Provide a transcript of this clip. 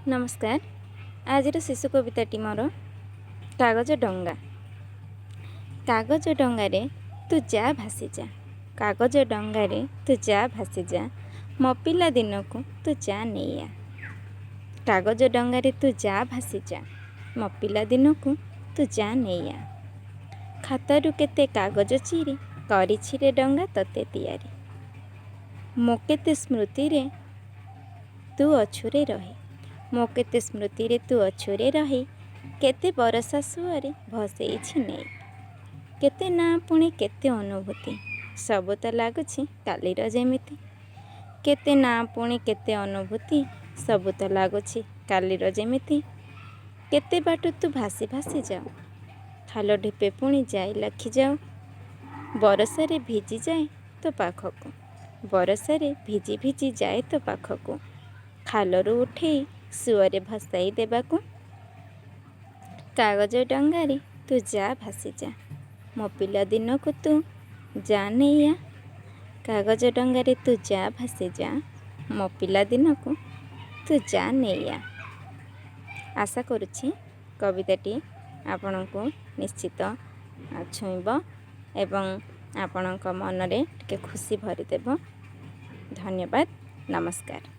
नमस्कार। आज शिशु कविताटी मोर कागज डंगा। कागज डंगारे तू जा भासी जा, कागज डंगारे तू जा भासी जा, मो पिला दिन को तू जा नैया। कागज डंगारे तू जा भासी जा, मो पिला दिन को तू जा नैया। खातारू केते कागज चिरी करिछि रे डंगा तते तियारी। मो केते स्मृति रे तू अछुरे रही, मो केते स्मृति रे तू अछुरे रही। केते बरसा सुअरे भसेइछि नै, केते ना पुणी केते अनुभूति, सब तो लागुछि कालीर जेमिति। केते ना पुणी केते अनुभूति, सब तो लागुछि कालीर जेमिति। केते बाट तू भासी भासी जाओ, खाल ढिपे पुणी जाई लाखि जाओ। बरसारे भिजी जाए तो पाखकु, बरसारे भिजी भिजी जाए तो पाखकु, खालरू उठेई सुअरे भसाई देबाकू। कागज डंगारे तू जा भासी जा, मो पिला दिन को तू जा नैया। कागज डंगारे तू जा भासी जा, मो पिला दिन को तू जा नैया। आशा करुछि कविताटी आपणको निश्चित छुईब एवं आपणक मनरे टिके खुशी भरिदेव। धन्यवाद। नमस्कार।